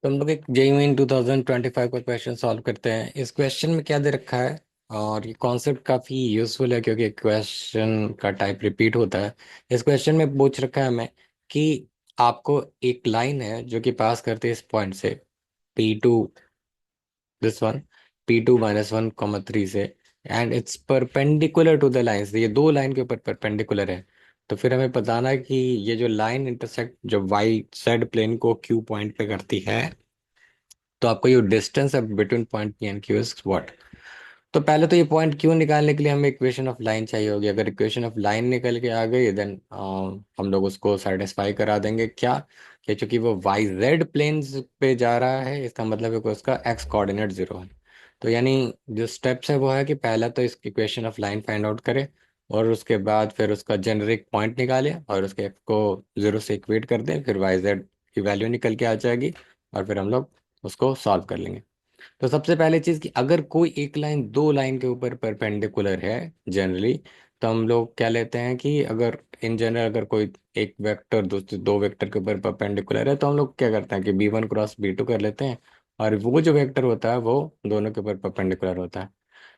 तो हम लोग एक जेईई मेन 2025 का क्वेश्चन सॉल्व करते हैं। इस क्वेश्चन में क्या दे रखा है, और ये कॉन्सेप्ट काफ़ी यूजफुल है क्योंकि क्वेश्चन का टाइप रिपीट होता है। इस क्वेश्चन में पूछ रखा है हमें कि आपको एक लाइन है जो कि पास करती है इस पॉइंट से P2, दिस वन, P2 - 1, 3 से, and it's perpendicular to the lines. ये दो लाइन के ऊपर परपेंडिकुलर है। तो फिर हमें बताना है कि ये जो लाइन इंटरसेक्ट जो वाई जेड प्लेन को क्यू पॉइंट पे करती है, तो आपको ये डिस्टेंस है between point P and Q is what. तो पहले तो ये पॉइंट क्यू निकालने के लिए हमें इक्वेशन ऑफ लाइन चाहिए होगी। अगर इक्वेशन ऑफ लाइन निकल के आ गई देन हम लोग उसको सेटिस्फाई करा देंगे। क्या कि चूंकि वो वाई जेड प्लेन्स पे जा रहा है, इसका मतलब है कि उसका एक्स कोऑर्डिनेट जीरो है। तो यानी जो स्टेप्स है वो है कि पहला तो इस equation of line find out करे, और उसके बाद फिर उसका जेनरिक पॉइंट निकाले और उसके एक्स को जीरो से इक्वेट कर दें, फिर वाई जेड की वैल्यू निकल के आ जाएगी, और फिर हम लोग उसको सॉल्व कर लेंगे। तो सबसे पहले चीज कि अगर कोई एक लाइन दो लाइन के ऊपर परपेंडिकुलर है जनरली, तो हम लोग क्या लेते हैं कि अगर इन जनरल अगर कोई एक वेक्टर दूसरे दो वेक्टर के ऊपर परपेंडिकुलर है, तो हम लोग क्या करते हैं कि B1 × B2 कर लेते हैं, और वो जो वेक्टर होता है वो दोनों के ऊपर परपेंडिकुलर होता है।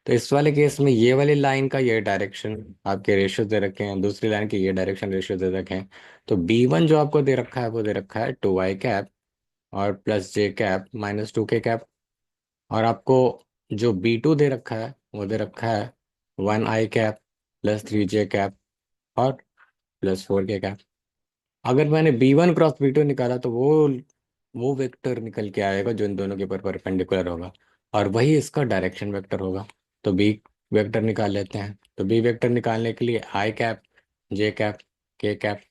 तो इस वाले केस में ये वाली लाइन का ये डायरेक्शन आपके रेशियो दे रखे हैं, दूसरी लाइन के ये डायरेक्शन रेशियो दे रखे हैं। तो B1 जो आपको दे रखा है वो दे रखा है 2y कैप और +j कैप - 2k कैप। और आपको जो B2 दे रखा है वो दे रखा है 1i कैप +3j कैप और +4k कैप। अगर मैंने B1 × B2 निकाला तो वो वेक्टर निकल के आएगा जो इन दोनों के ऊपर परपेंडिकुलर होगा, और वही इसका डायरेक्शन वेक्टर होगा। तो बी वेक्टर निकाल लेते हैं। तो बी वेक्टर निकालने के लिए i cap, j cap, k cap,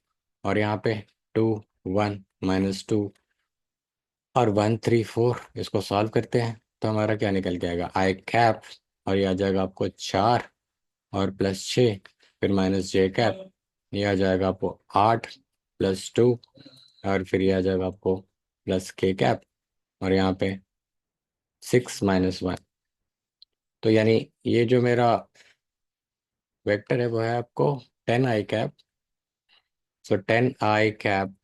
और यहाँ पे 2 1 - 2 और 1 3 4, इसको सॉल्व करते हैं। तो हमारा क्या निकल के आएगा, i कैप, और ये आ जाएगा आपको 4 और +6, फिर -j कैप, ये आ जाएगा आपको 8 +2, और फिर ये आ जाएगा आपको +k कैप, और यहाँ पे 6 - 1। तो यानी ये जो मेरा वेक्टर है वो है आपको 10i कैप। सो 10i कैप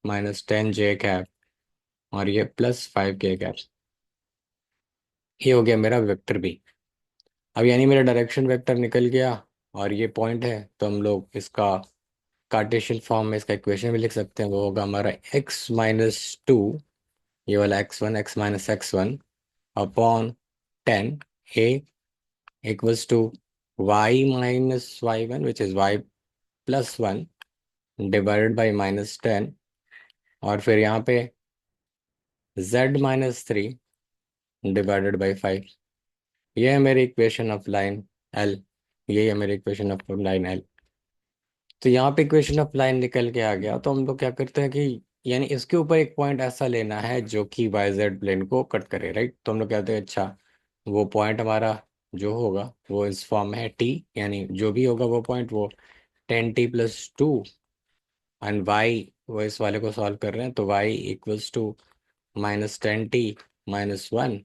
-10j कैप, और ये +5k कैप। ये हो गया मेरा वेक्टर बी। अब यानी मेरा डायरेक्शन वेक्टर निकल गया, और ये पॉइंट है, तो हम लोग इसका कार्टेशियन फॉर्म में इसका इक्वेशन भी लिख सकते हैं। वो होगा हमारा x - 2, ये वाला x1 upon 10 a equals to y - y1 which is y+1 divided by -10, और फिर यहाँ पे z - 3 डिवाइडेड बाई 5। ये है मेरी इक्वेशन ऑफ लाइन एल। ये है मेरी इक्वेशन ऑफ लाइन एल। तो यहाँ पे इक्वेशन ऑफ लाइन निकल के आ गया। तो हम लोग क्या करते हैं कि यानी इसके ऊपर एक पॉइंट ऐसा लेना है जो कि वाई जेड प्लेन को कट करे, राइट। तो हम लोग कहते हैं अच्छा, वो पॉइंट हमारा जो होगा वो इस फॉर्म में है टी, यानी जो भी होगा वो पॉइंट वो 10t + 2, एंड वाई वो इस वाले को सॉल्व कर रहे हैं, तो वाई इक्वल्स टू -10t - 1,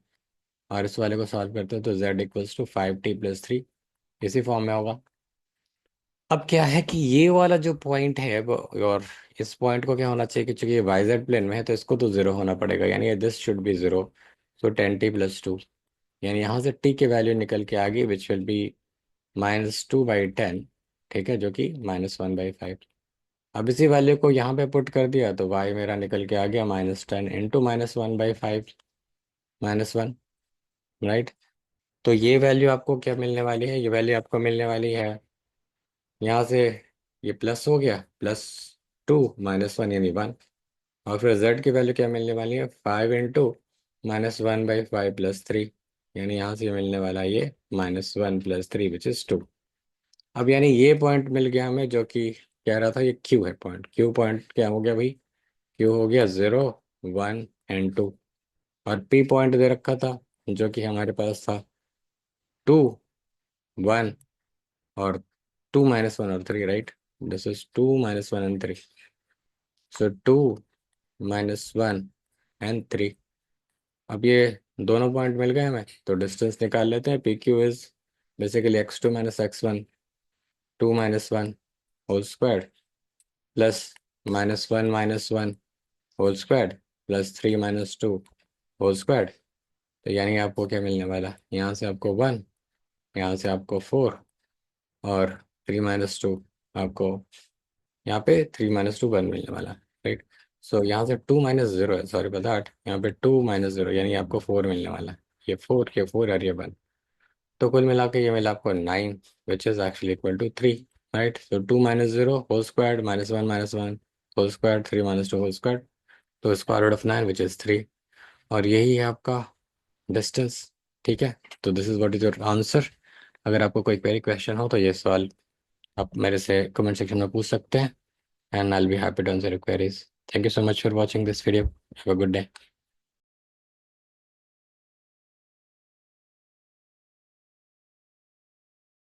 और इस वाले को सॉल्व करते हैं तो z इक्वल्स टू 5t + 3, इसी फॉर्म में होगा। अब क्या है कि ये वाला जो पॉइंट है और इस पॉइंट को क्या होना चाहिए कि चूंकि ये वाई जेड प्लेन में है तो इसको तो जीरो होना पड़ेगा, यानी this should be zero. So 10t + 2, यानी यहाँ से t की वैल्यू निकल के आ गई विच विल बी -2/10, ठीक है, जो कि -1/5। अब इसी वैल्यू को यहाँ पे पुट कर दिया तो y मेरा निकल के आ गया -10 इंटू -1/5 -1, राइट। तो ये वैल्यू आपको क्या मिलने वाली है, ये वैल्यू आपको मिलने वाली है यहाँ से, ये प्लस हो गया +2 - 1 यानी 1, और फिर z की वैल्यू क्या मिलने वाली है 5 इंटू -1/5 +3, यानी यहाँ से मिलने वाला है ये -1 +3 विच इज़ 2। अब यानी ये पॉइंट मिल गया हमें जो कि कह रहा था ये क्यू है पॉइंट। क्यू पॉइंट क्या हो गया भाई, क्यू हो गया 0 1 एंड 2, और पी पॉइंट दे रखा था जो कि हमारे पास था 2 1 और 2 - 1 और 3, right. This is 2 - 1 and 3, so 2 - 1 and 3। अब ये दोनों पॉइंट मिल गए हमें, तो डिस्टेंस निकाल लेते हैं। P Q is basically x2 - x1, 2 - 1 whole square plus -1 - 1 whole square plus 3 - 2 whole square. तो यानी आपको क्या मिलने वाला, यहाँ से आपको 1, यहाँ से आपको 4, और 3 - 2 आपको यहाँ पे 3 - 2 1 मिलने वाला। राइट। सो यहाँ से 2 - 0 है, सॉरी बता 8, यहाँ पे 2 - 0 यानी आपको 4 मिलने वाला। ये फोर और ये 1, तो कुल मिला के ये मिला आपको 9, which is actually equal to 3। Right. So 2 - 0 whole square -1 - 1 whole square 3 - 2 whole square, तो square root of 9 which is 3, और यही है आपका डिस्टेंस। ठीक है। तो this is what is your answer. अगर आपको कोई क्वेरी क्वेश्चन हो तो ये सवाल आप मेरे से कमेंट सेक्शन में पूछ सकते हैं, and I'll be happy to answer your queries. Thank you so much for watching this video. Have a good day.